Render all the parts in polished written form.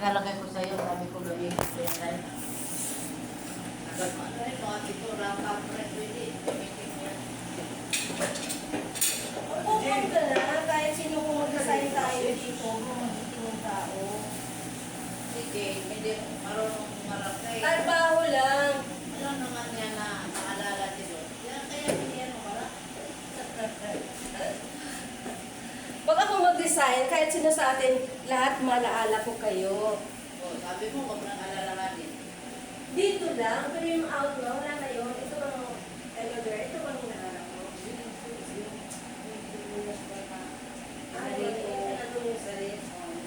Nalagay ko sa'yo, sabi ko gabi. Kaya ano rin, mga dito, rapa, pre, pwede. Gamitin mo yan. Huwag ka na, kahit sino kung mag-design tayo dito, magiting yung tao. Sige, hindi marunong marakay. Trabaho lang. Alam naman niya na maalala dito. Kaya hindi yan mawala. Pag ako mag-design, kahit sino sa atin, lahat malaala ko kayo. O, sabi mo, huwag nang alalahanin. Dito lang, pero yung out mo, wala na yun. Ito bang, hello there, ito bang naalala ko? Ano yung salit?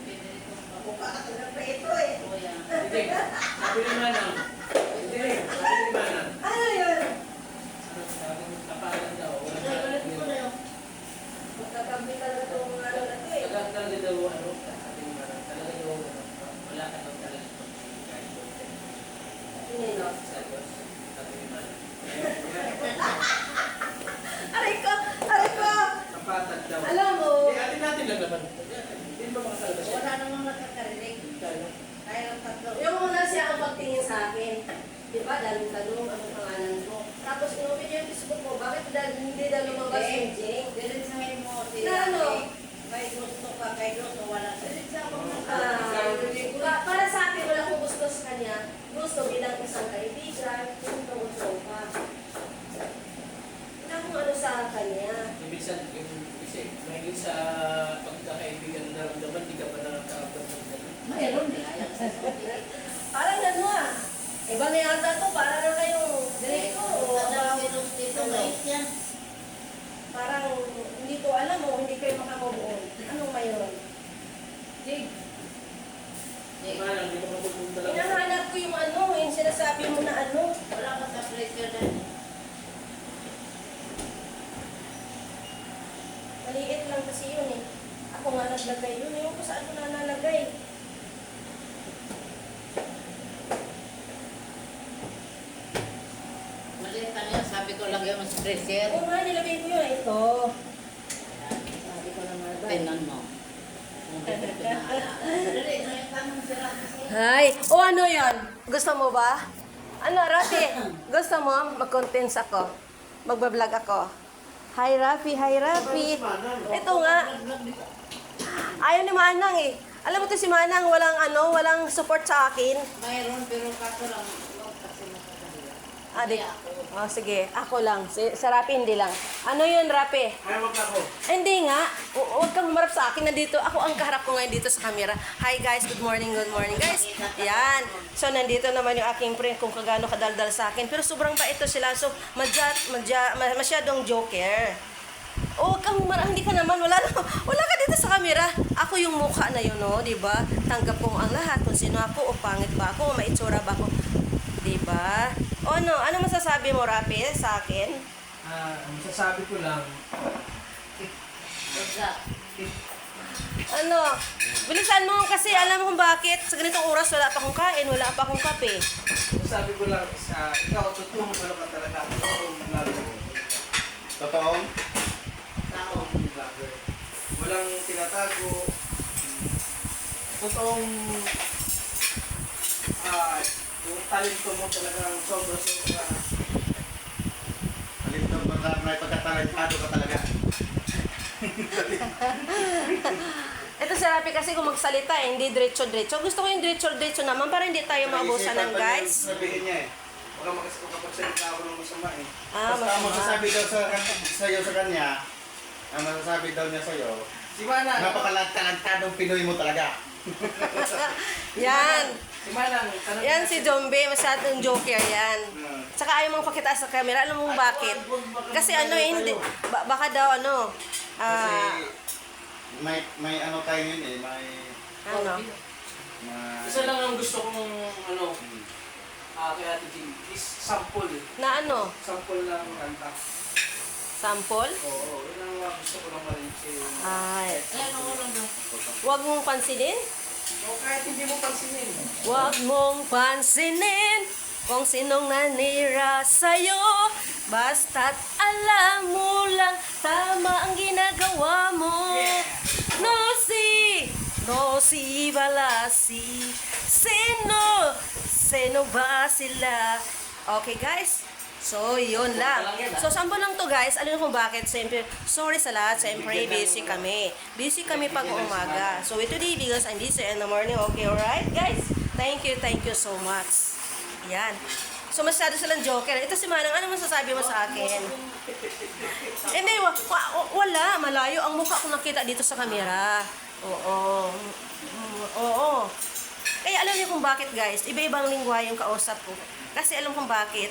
Pwede ito. Mukha ka na pa ito eh. O, yan. Hindi. Sabi ni Manang. Hindi. Sabi ni Manang. Ano yun? Sabi ni kapalan daw. Ulit ko na yun. Magkakabi talaga itong ano na ito eh. Talaga daw ano. Sabi ni Manang. Talaga daw ano. Wala ka daw talaga. Nino. Sabi ni Manang. Aray ko! Aray ko! Kapatag daw. Alam mo, Hindi, atin natin lang naman. Hindi ba makasalabas siya? Wala namang nakakarinig. Kaya lang tatlo. yung una siya ang pagtingin sa akin. Di ba? Daling tanong, ano pangalan mo? Tapos inopin niya yung Facebook mo, bakit hindi daw lumabas yung Jing? Diretsahin mo si Na ano? May gusto ka, kay gusto, wala. Diretsa mo na Para sa akin, wala akong gusto sa kanya. Gusto bilang isang kaibigan, yung gusto pa. Wala akong ano sa kanya. Ibig sabihin, kasi mahigit sa pagkakaibigan na naman, di ka pa nakakaabot ng gano'n. Mayroon din. Ayan. Parang ano ah. Iba na yata to, para na kayong Draco. Ano kilos dito, mais yan. Parang hindi ko alam mo, hindi kayo makamubuon. Anong mayon? Jig, Manang, di ka mapupunta lang. hinahanap ko yung ano, yung sinasabi mo na ano. Wala ka sa pressure na. Maliit lang kasi yun eh. Ako nga naglagay yun. Yung kung saan ko na nalagay. Maliit lang yan. Sabi ko lagyan mo sa pressure. Oo nga, nilagay ko yun. Ito. Sabi ko naman ba? Pinan mo. Dali, na yung tanong sila kasi. Hi! O ano yon? Gusto mo ba? Ano, Rafi? Gusto mo? Mag-contents ako. Magbablog ako. Hi, Rafi! Hi, Rafi! Ito nga. Ayaw ni Manang eh. Alam mo to si Manang, walang support sa akin. Mayroon, pero kaso lang, huwag kasi makakahila. Adik. Hindi ako. Oh, sige. Ako lang. Sa Rafi, hindi lang. Ano yun, Rafi? Ay, wag ako. Hindi nga. Huwag kang humarap sa akin. Nandito. Ako ang kaharap ko ngayon dito sa camera. Hi guys. Good morning guys. Yan. So, nandito naman yung aking friend kung kagano kadaldal sa akin. Pero sobrang bait to sila. So, masyadong joker. Huwag kang humarap. Hindi ka naman. Wala ka dito sa camera. Ako yung mukha na yun, no? Diba? Tanggap ko ang lahat. Kung sino ako o pangit ba ako o maitsura ba ako. Diba? O ano masasabi mo, Rafi, sa akin? Ang sasabi ko lang, Basta. Ano, bilisan mo kasi alam mo kung bakit sa ganitong oras wala pa akong kain, wala pa akong kape. sabi ko lang sa ikaw, totoong ano ka talaga, totoong vlogger. Totoong? Tao. Vlogger. Walang tinatago. Totoong yung talento mo talagang sobra-sobra. Talento mo na may pagkatalentado ka talaga. Ito si Rafi kasi kung magsalita hindi diretso-diretso. Gusto ko yung diretso-diretso naman para hindi tayo maabusan ng guys. Sabihin niya eh. Wala makapagsalita ako ng masama eh. Ah, Basta ang masama. masasabi daw sa'yo sa kanya, ang masasabi daw niya sa'yo, Si Manang, napakalantadong Pinoy mo talaga. Yan. si Manang, tanong Yan si Jombe, masyadong joker yan. Saka ayaw mong pakita sa camera. Alam mo bakit? Kasi ano hindi, baka daw ano, Kasi may ano tayo yun eh, may Isa lang ang gusto kong kay Ate Jing is sample eh. na ano, Sample lang kanta. sample? Oo, yun ang gusto ko lang marinig Ay, Ayan, ako lang daw. huwag mong pansinin. O kahit hindi mo pansinin. Huwag mong pansinin kung sinong nanira sa'yo. Basta't alam mo lang tama ang ginagawa mo. No si Balasi. Sino? Sino ba sila? Okay guys, so yun lang. So sample lang to guys, alam niyo kung bakit? Siyempre, sorry sa lahat, siyempre busy kami. Busy kami pag umaga. So today because I'm busy in the morning, okay, alright guys? Thank you so much. Yan. So masyado silang joker. Ito si Manang, ano masasabi mo sa akin? Hindi, wala. Malayo ang mukha ko nakita dito sa camera. Oo. Oo. Kaya alam niyo kung bakit guys, iba-ibang lingwa yung kausap ko. Kasi alam kung bakit.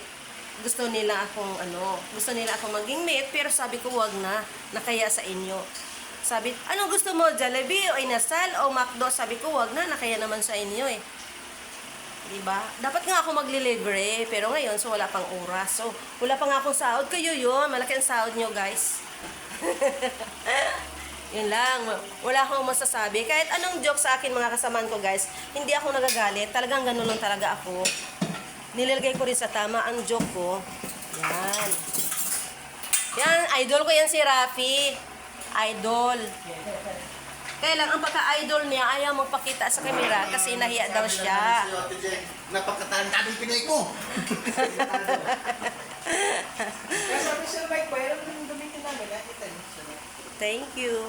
Gusto nila akong maging mate, pero sabi ko wag na, nakaya sa inyo. Sabi, ano gusto mo, Jollibee o Inasal o McDo? Sabi ko wag na, nakaya naman sa inyo eh. Diba? Dapat nga ako maglilibre, pero ngayon, so wala pang oras. So, wala pa nga akong sahod. Kayo yun, malaki ang sahod nyo, guys. Yun lang. Wala akong masasabi. Kahit anong joke sa akin, mga kasamaan ko, guys, hindi ako nagagalit. Talagang ganun lang talaga ako. Nilagay ko rin sa tama ang joke ko. Yan. Yan, idol ko yan si Rafi. Idol. Kaya lang, ang pagka-idol niya, ayaw magpakita sa camera kasi nahiya daw siya. Napakatarantadong Pinoy mo! Kaya sabi sila, Mike, pwede naman gamitin namin. Nakita niyo. Thank you.